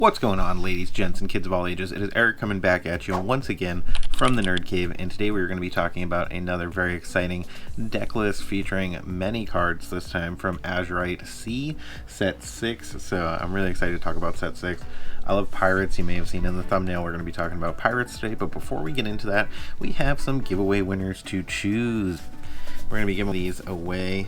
What's going on, ladies, gents, and kids of all ages? It is Eric coming back at you once again from the Nerd Cave, and today we're going to be talking about another very exciting deck list featuring many cards, this time from Azurite Sea, set 6. So I'm really excited to talk about set 6. I love pirates. You may have seen in the thumbnail we're going to be talking about pirates today, but before we get into that, we have some giveaway winners to choose. We're going to be giving these away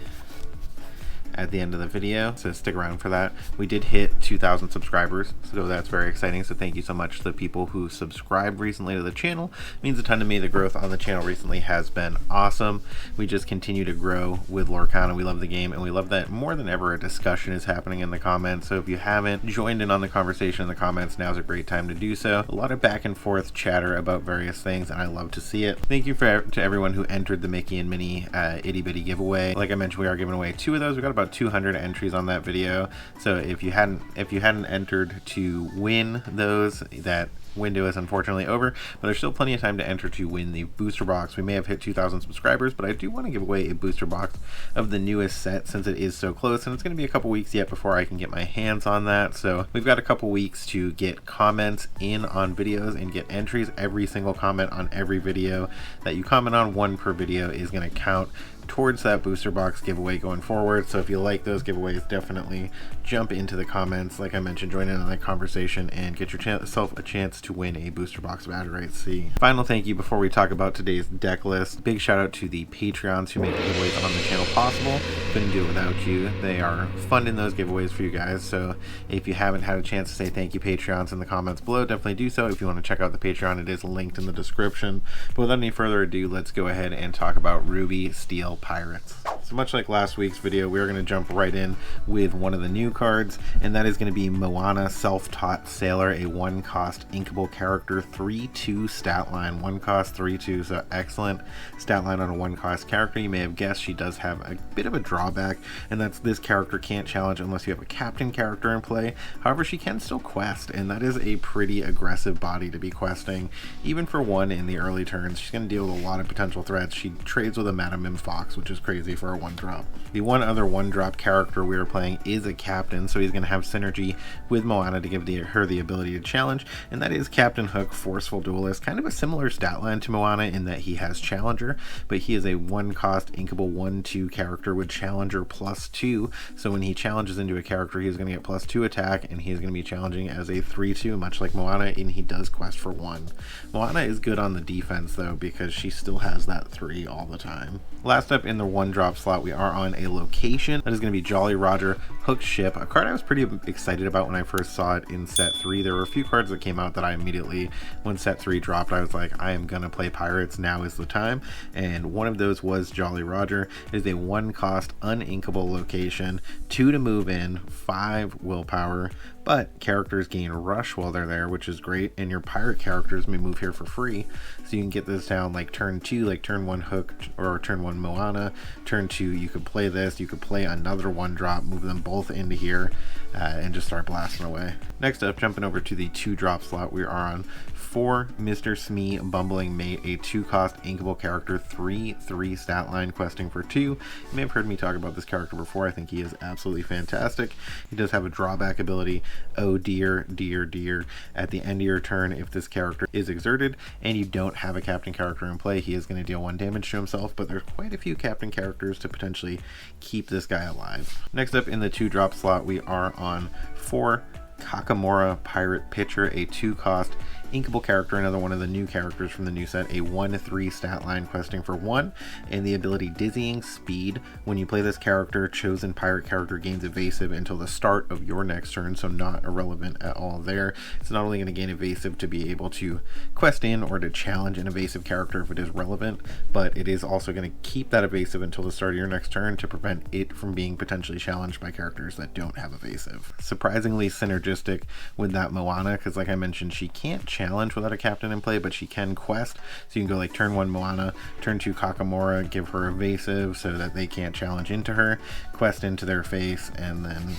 at the end of the video, so stick around for that. We did hit 2,000 subscribers, so that's very exciting. So thank you so much to the people who subscribed recently to the channel. It means a ton to me. The growth on the channel recently has been awesome. We just continue to grow with Lorcana. We love the game, and we love that more than ever a discussion is happening in the comments. So if you haven't joined in on the conversation in the comments, now's a great time to do so. A lot of back and forth chatter about various things, and I love to see it. Thank you to everyone who entered the Mickey and Minnie itty bitty giveaway. Like I mentioned, we are giving away 2 of those. We got about 200 entries on that video, so if you hadn't entered to win those, that window is unfortunately over, but there's still plenty of time to enter to win the booster box. We may have hit 2,000 subscribers, but I do want to give away a booster box of the newest set since it is so close, and it's going to be a couple weeks yet before I can get my hands on that. So we've got a couple weeks to get comments in on videos and get entries. Every single comment on every video that you comment on, 1 per video, is going to count towards that booster box giveaway going forward. So if you like those giveaways, definitely jump into the comments, like I mentioned, join in on that conversation and get yourself a chance to win a booster box of Azurite Sea. Final thank you before we talk about today's deck list. Big shout out to the Patreons who make the giveaways on the channel possible. Couldn't do it without you. They are funding those giveaways for you guys. So if you haven't had a chance to say thank you, Patreons, in the comments below, definitely do so. If you want to check out the Patreon, it is linked in the description. But without any further ado, let's go ahead and talk about Ruby Steel Pirates. So much like last week's video, we're going to jump right in with one of the new cards, and that is going to be MOANA, Self-Taught Sailor, a 1-cost inkable character, 3/2 stat line. 1 cost, 3/2, so excellent stat line on a 1-cost character. You may have guessed she does have a bit of a drawback, and that's this character can't challenge unless you have a captain character in play. However, she can still quest, and that is a pretty aggressive body to be questing. Even for 1 in the early turns, she's going to deal with a lot of potential threats. She trades with a Madam Fox, which is crazy for a 1-drop. The one other 1-drop character we are playing is a captain, so he's going to have synergy with MOANA to give her the ability to challenge, and that is Captain Hook, Forceful Duelist. Kind of a similar stat line to MOANA in that he has Challenger, but he is a 1-cost inkable 1/2 character with Challenger +2, so when he challenges into a character, he's going to get +2 attack, and he's going to be challenging as a 3/2, much like MOANA, and he does quest for 1. MOANA is good on the defense, though, because she still has that 3 all the time. Last up in the 1-drop slot, we are on a location. That is going to be Jolly Roger Hook's Ship, a card I was pretty excited about when I first saw it in set 3. There were a few cards that came out that I immediately, when set 3 dropped, I was like, I am going to play pirates, now is the time. And one of those was Jolly Roger. It is a 1-cost uninkable location, 2 to move in, 5 willpower, but characters gain rush while they're there, which is great, and your pirate characters may move here for free, so you can get this down like turn 2, like turn 1 Hook or turn 1 MOANA. Turn 2, you could play this, you could play another 1-drop, move them both into here, and just start blasting away. Next up, jumping over to the 2-drop slot, we are on 4 Mr. Smee Bumbling Mate, a 2-cost inkable character, 3/3 stat line, questing for 2. You may have heard me talk about this character before. I think he is absolutely fantastic. He does have a drawback ability, oh dear, dear, dear. At the end of your turn, if this character is exerted and you don't have a captain character in play, he is going to deal 1 damage to himself, but there's quite a few captain characters to potentially keep this guy alive. Next up in the 2-drop slot, we are on 4 Kakamora Pirate Pitcher, a 2-cost inkable character, another one of the new characters from the new set, a 1/3 stat line, questing for 1, and the ability Dizzying Speed. When you play this character, chosen pirate character gains evasive until the start of your next turn, so not irrelevant at all there. It's not only going to gain evasive to be able to quest in or to challenge an evasive character if it is relevant, but it is also going to keep that evasive until the start of your next turn to prevent it from being potentially challenged by characters that don't have evasive. Surprisingly synergistic with that MOANA, because like I mentioned, she can't challenge challenge without a captain in play, but she can quest. So you can go like turn 1 Moana, turn 2 Kakamora, give her evasive so that they can't challenge into her, quest into their face, and then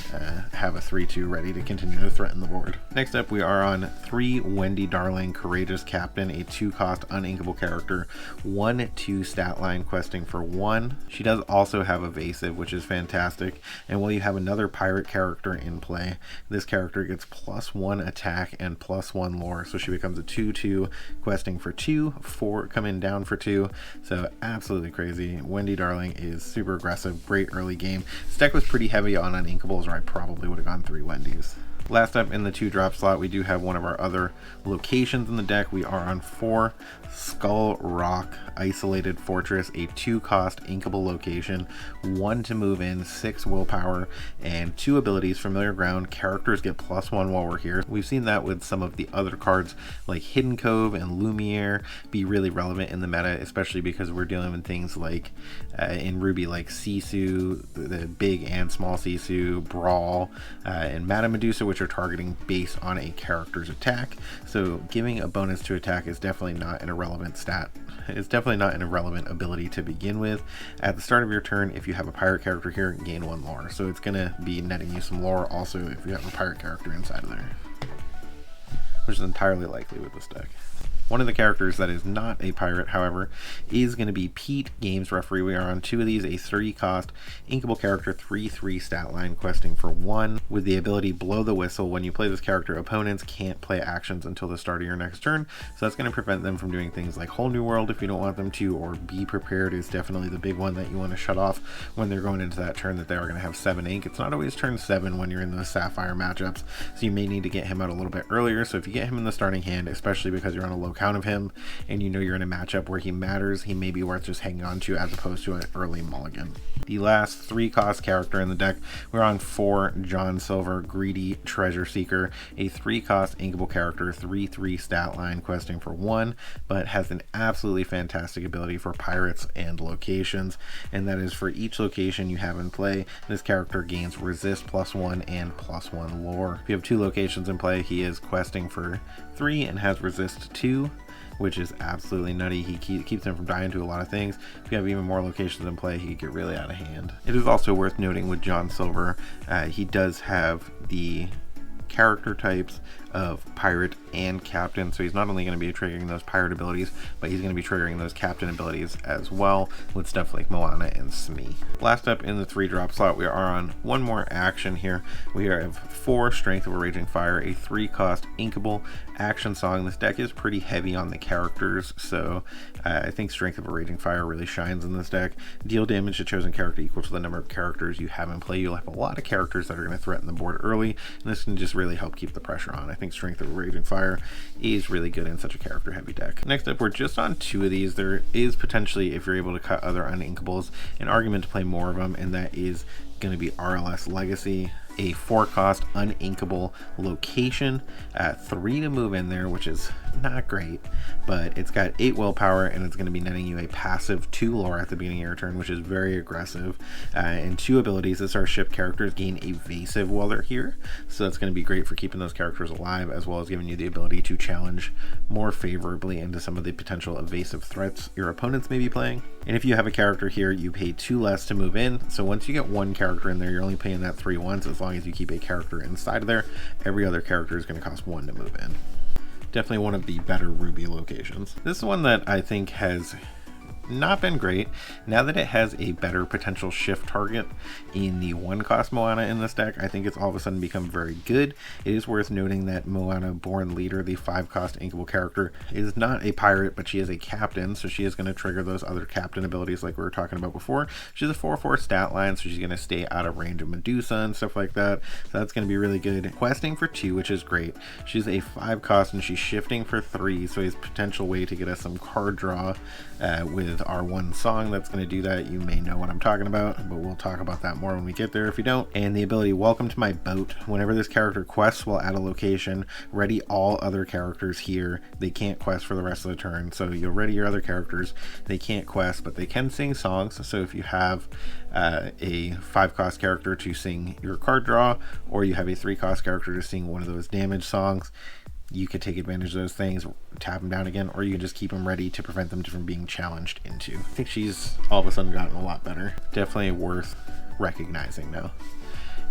have a 3/2 ready to continue to threaten the board. Next up, we are on 3 Wendy Darling, Courageous Captain, a 2-cost uninkable character, 1/2 stat line, questing for 1. She does also have evasive, which is fantastic, and while you have another pirate character in play, this character gets +1 attack and +1 lore, so she becomes a 2/2, questing for 2, 4 coming down for 2, so absolutely crazy. Wendy Darling is super aggressive, great early game. This deck was pretty heavy on uninkables, or I probably would have gone 3 Wendy's. Last up in the 2-drop slot, we do have one of our other locations in the deck. We are on 4 Skull Rock Isolated Fortress, a 2-cost inkable location, 1 to move in, 6 willpower, and 2 abilities. Familiar Ground, characters get +1 while we're here. We've seen that with some of the other cards like Hidden Cove and Lumiere be really relevant in the meta, especially because we're dealing with things like in Ruby, like Sisu, the big and small Sisu, Brawl, and Mata Medusa, which are targeting based on a character's attack. So giving a bonus to attack is definitely not an irrelevant stat. It's definitely not an irrelevant ability to begin with. At the start of your turn, if you have a pirate character here, gain 1 lore. So it's going to be netting you some lore also if you have a pirate character inside of there, which is entirely likely with this deck. One of the characters that is not a pirate, however, is going to be Pete, Games Referee. We are on 2 of these, a 3-cost inkable character, 3/3 stat line, questing for 1, with the ability Blow the Whistle. When you play this character, opponents can't play actions until the start of your next turn, so that's going to prevent them from doing things like Whole New World if you don't want them to, or Be Prepared is definitely the big one that you want to shut off when they're going into that turn that they are going to have 7 ink. It's not always turn 7 when you're in those Sapphire matchups, so you may need to get him out a little bit earlier. So if you get him in the starting hand, especially because you're on a low count of him and you know you're in a matchup where he matters, he may be worth just hanging on to as opposed to an early mulligan. The last 3-cost character in the deck, we're on 4 John Silver, Greedy Treasure Seeker, a 3-cost inkable character, 3/3 stat line, questing for 1, but has an absolutely fantastic ability for pirates and locations, and that is for each location you have in play, this character gains resist +1 and +1 lore. If you have 2 locations in play, he is questing for 3 and has resist 2, which is absolutely nutty. He keeps him from dying to a lot of things. If you have even more locations in play, he could get really out of hand. It is also worth noting with John Silver, he does have the character types of pirate and captain, so he's not only going to be triggering those pirate abilities, but he's going to be triggering those captain abilities as well with stuff like Moana and Smee. Last up in the 3-drop slot, we are on one more action here. We have 4 Strength of a Raging Fire, a 3-cost inkable action song. This deck is pretty heavy on the characters, so I think Strength of a Raging Fire really shines in this deck. Deal damage to chosen character equal to the number of characters you have in play. You'll have a lot of characters that are going to threaten the board early, and this can just really help keep the pressure on. I think Strength of a Raging Fire is really good in such a character heavy deck. Next up, we're just on 2 of these. There is potentially, if you're able to cut other uninkables, an argument to play more of them, and that is going to be RLS Legacy, a 4-cost uninkable location at 3 to move in there, which is not great, but it's got 8 willpower and it's going to be netting you a passive 2 lore at the beginning of your turn, which is very aggressive, and 2 abilities. This our ship characters gain evasive while they're here, so that's going to be great for keeping those characters alive, as well as giving you the ability to challenge more favorably into some of the potential evasive threats your opponents may be playing. And if you have a character here, you pay 2 less to move in, so once you get 1 character in there, you're only paying that 3 once. As long as you keep a character inside of there, every other character is going to cost 1 to move in. Definitely one of the better Ruby locations. This is one that I think has not been great. Now that it has a better potential shift target in the 1-cost Moana in this deck, I think it's all of a sudden become very good. It is worth noting that Moana Born Leader, the 5-cost inkable character, is not a pirate, but she is a captain, so she is going to trigger those other captain abilities like we were talking about before. She's a 4/4 stat line, so she's going to stay out of range of Medusa and stuff like that, so that's going to be really good. Questing for 2, which is great. She's a 5-cost and she's shifting for 3, so it's a potential way to get us some card draw with our 1 song that's going to do that. You may know what I'm talking about, but we'll talk about that more when we get there if you don't. And the ability Welcome to My Boat. Whenever this character quests while at a location, ready all other characters here. They can't quest for the rest of the turn, so you'll ready your other characters. They can't quest, but they can sing songs. So if you have a 5-cost character to sing your card draw, or you have a 3-cost character to sing one of those damage songs, you could take advantage of those things, tap them down again, or you can just keep them ready to prevent them from being challenged into. I think she's all of a sudden gotten a lot better. Definitely worth recognizing now.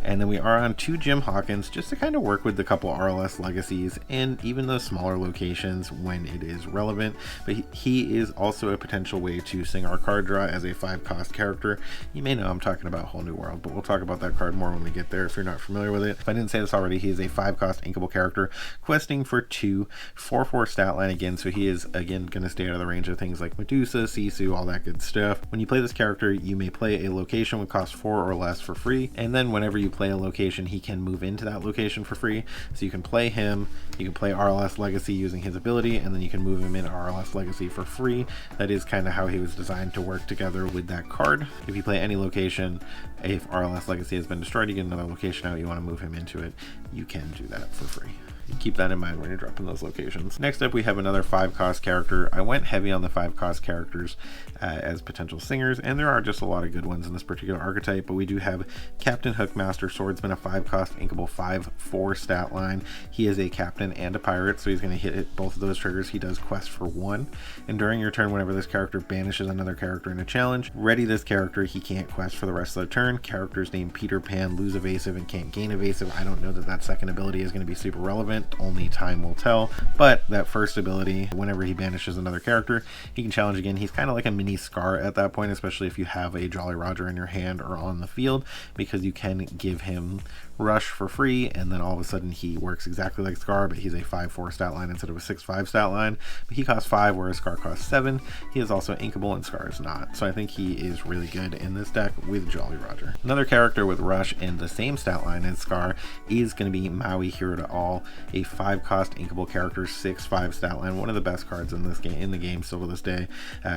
And then we are on 2 Jim Hawkins just to kind of work with the couple RLS legacies and even those smaller locations when it is relevant. But he is also a potential way to sing our card draw as a 5-cost character. You may know I'm talking about Whole New World, but we'll talk about that card more when we get there if you're not familiar with it. If I didn't say this already, he is a 5-cost inkable character, questing for 2, 4/4 stat line again, so he is again going to stay out of the range of things like Medusa, Sisu, all that good stuff. When you play this character, you may play a location with cost 4 or less for free, and then whenever you play a location, he can move into that location for free. So you can play him, you can play RLS Legacy using his ability, and then you can move him in RLS Legacy for free. That is kind of how he was designed to work together with that card. If you play any location, if RLS Legacy has been destroyed, you get another location out, you want to move him into it, you can do that for free. Keep that in mind when you're dropping those locations. Next up, we have another 5-cost character. I went heavy on the 5-cost characters as potential singers, and there are just a lot of good ones in this particular archetype, but we do have Captain Hookmaster Swordsman, a 5-cost inkable 5/4 stat line. He is a captain and a pirate, so he's going to hit both of those triggers. He does quest for 1, and during your turn, whenever this character banishes another character in a challenge, ready this character, he can't quest for the rest of the turn. Characters named Peter Pan lose evasive and can't gain evasive. I don't know that that second ability is going to be super relevant. Only time will tell, but that first ability, whenever he banishes another character, he can challenge again. He's kind of like a mini Scar at that point, especially if you have a Jolly Roger in your hand or on the field, because you can give him Rush for free, and then all of a sudden he works exactly like Scar, but he's a 5/4 stat line instead of a 6/5 stat line. But he costs 5, whereas Scar costs 7. He is also inkable and Scar is not, so I think he is really good in this deck with Jolly Roger. Another character with Rush and the same stat line as Scar is going to be Maui Hero to All, a 5-cost inkable character, 6/5 stat line, one of the best cards in this game, in the game still to this day.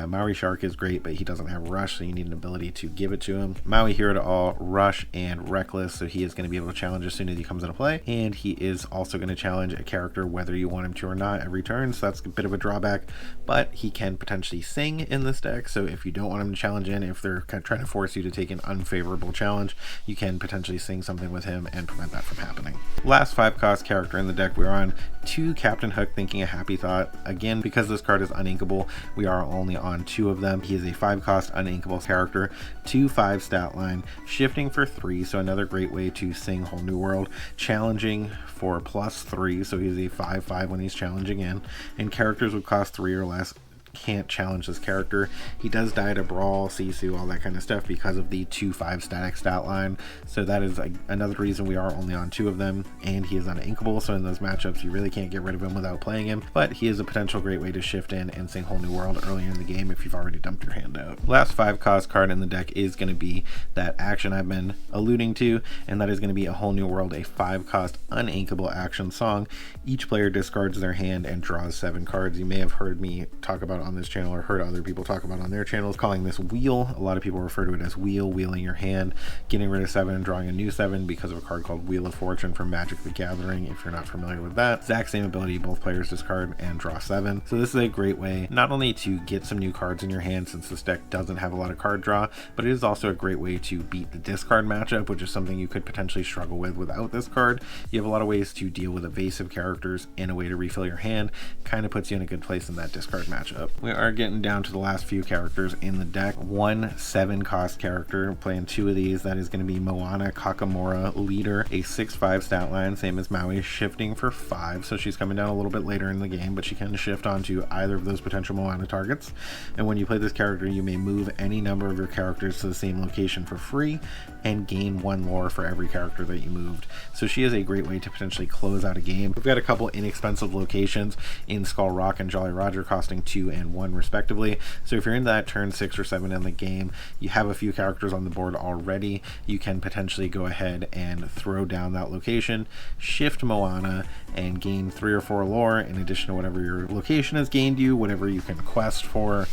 Maui Shark is great, but he doesn't have Rush, so you need an ability to give it to him. Maui Hero to All, Rush, and Reckless, so he is going to be able to challenge as soon as he comes into play, and he is also going to challenge a character whether you want him to or not every turn, so that's a bit of a drawback, but he can potentially sing in this deck, so if you don't want him to challenge in, if they're kind of trying to force you to take an unfavorable challenge, you can potentially sing something with him and prevent that from happening. Last 5-cost character in the deck, we're on 2 Captain Hook Thinking a Happy Thought. Again, because this card is uninkable, we are only on 2 of them. He is a 5-cost uninkable character, 2/5 stat line, shifting for 3, so another great way to sing Whole New World, challenging for +3, so he's a 5/5 when he's challenging in, and characters would cost 3 or less can't challenge this character. He does die to Brawl, Sisu, all that kind of stuff because of the 2/5 static stat line, so that is another reason we are only on 2 of them, and he is uninkable, so in those matchups you really can't get rid of him without playing him, but he is a potential great way to shift in and sing Whole New World earlier in the game if you've already dumped your hand out. Last 5-cost card in the deck is going to be that action I've been alluding to, and that is going to be a Whole New World, a 5-cost uninkable action song. Each player discards their hand and draws 7 cards. You may have heard me talk about on this channel or heard other people talk about on their channels, calling this wheel. A lot of people refer to it as wheeling your hand, getting rid of 7 and drawing a new 7 because of a card called Wheel of Fortune from Magic the Gathering, if you're not familiar with that. Exact same ability, both players discard and draw 7. So this is a great way not only to get some new cards in your hand, since this deck doesn't have a lot of card draw, but it is also a great way to beat the discard matchup, which is something you could potentially struggle with without this card. You have a lot of ways to deal with evasive characters and a way to refill your hand. Kind of puts you in a good place in that discard matchup. We are getting down to the last few characters in the deck. 1 7-cost character, playing 2 of these. That is going to be MOANA Kakamora Leader, a 6/5 stat line, same as Maui, shifting for 5, so she's coming down a little bit later in the game, but she can shift onto either of those potential MOANA targets. And when you play this character, you may move any number of your characters to the same location for free and gain 1 lore for every character that you moved. So she is a great way to potentially close out a game. We've got a couple inexpensive locations in Skull Rock and Jolly Roger, costing 2 and 1 respectively. So if you're in that turn 6 or 7 in the game, you have a few characters on the board already, you can potentially go ahead and throw down that location, shift MOANA, and gain 3 or 4 lore in addition to whatever your location has gained you, whatever you can quest for.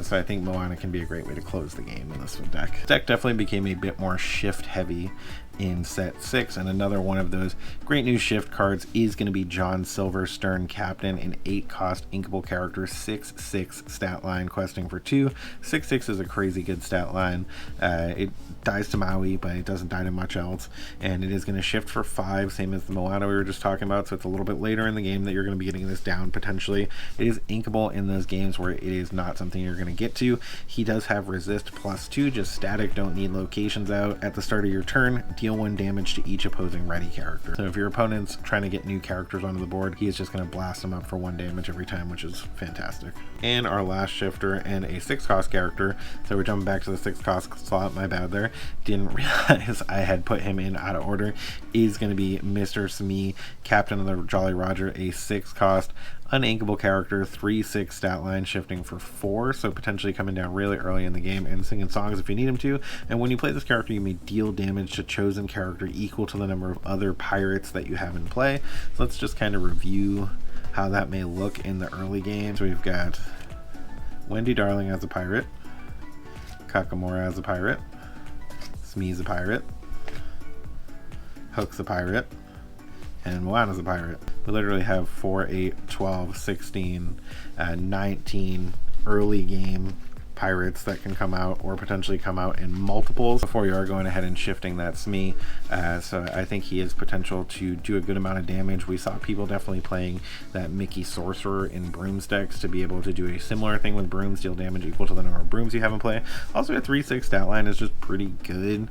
So I think MOANA can be a great way to close the game in this deck. This deck definitely became a bit more shift heavy in set 6. And another one of those great new shift cards is going to be John Silver, Stern Captain, an 8-cost inkable character, 6/6 stat line, questing for 2. 6/6 is a crazy good stat line. It dies to Maui, but it doesn't die to much else, and it is going to shift for 5, same as the MOANA we were just talking about, so it's a little bit later in the game that you're going to be getting this down potentially. It is inkable in those games where it is not something you're going to get to. He does have resist +2, just static, don't need locations out. At the start of your turn, deal 1 damage to each opposing ready character. So if your opponent's trying to get new characters onto the board, he is just going to blast them up for 1 damage every time, which is fantastic. And our last shifter, and a 6-cost character, so we're jumping back to the 6-cost slot, my bad there, didn't realize I had put him in out of order, is going to be Mr. Smee, Captain of the Jolly Roger, a 6-cost uninkable character, 3/6 stat line, shifting for 4, so potentially coming down really early in the game and singing songs if you need him to. And when you play this character, you may deal damage to chosen character equal to the number of other pirates that you have in play. So let's just kind of review how that may look in the early games. We've got Wendy Darling as a pirate, Kakamora as a pirate, Smee's a pirate, Hook's a pirate, and Moana's a pirate. We literally have 4, 8, 12, 16, 19 early game pirates that can come out, or potentially come out in multiples before you are going ahead and shifting that Smee. So I think he has potential to do a good amount of damage. We saw people definitely playing that Mickey Sorcerer in Brooms decks to be able to do a similar thing with brooms, deal damage equal to the number of brooms you have in play. Also, a 3/6 stat line is just pretty good.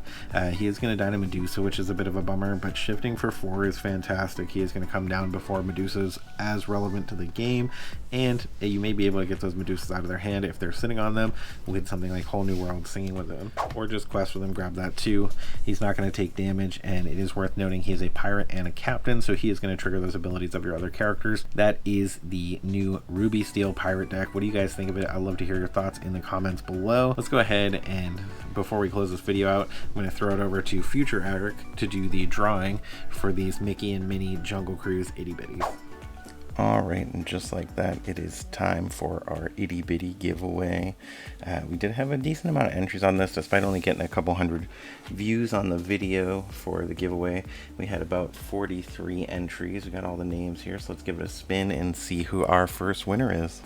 He is going to die to Medusa, which is a bit of a bummer, but shifting for 4 is fantastic. He is going to come down before Medusa's as relevant to the game, and you may be able to get those Medusas out of their hand if they're sitting on them with something like Whole New World, Singing with Them, or just quest with him, grab that too. He's not going to take damage, and it is worth noting he is a pirate and a captain, so he is going to trigger those abilities of your other characters. That is the new Ruby Steel pirate deck. What do you guys think of it? I'd love to hear your thoughts in the comments below. Let's go ahead, and before we close this video out, I'm going to throw it over to Future Eric to do the drawing for these Mickey and Minnie Jungle Cruise itty bitties. Alright, and just like that, it is time for our itty bitty giveaway. We did have a decent amount of entries on this, despite only getting a couple hundred views on the video for the giveaway. We had about 43 entries. We got all the names here, so let's give it a spin and see who our first winner is.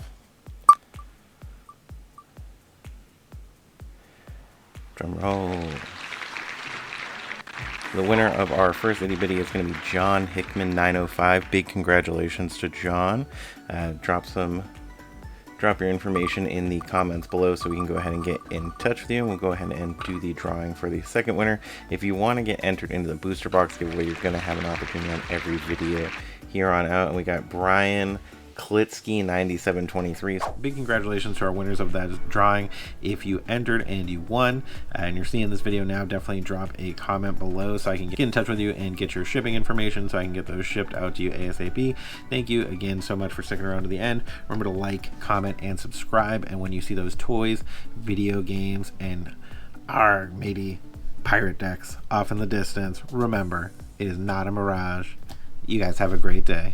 Drum roll. The winner of our first itty bitty is going to be John Hickman 905. Big congratulations to John. Drop your information in the comments below so we can go ahead and get in touch with you, and we'll go ahead and do the drawing for the second winner. If you want to get entered into the booster box giveaway, you're going to have an opportunity on every video here on out. And we got Brian Klitsky 9723. So big congratulations to our winners of that drawing. If you entered and you won, and you're seeing this video now, definitely drop a comment below so I can get in touch with you and get your shipping information so I can get those shipped out to you ASAP. Thank you again so much for sticking around to the end. Remember to like, comment, and subscribe, and when you see those toys, video games, and our matey pirate decks off in the distance, remember, it is not a mirage. You guys have a great day.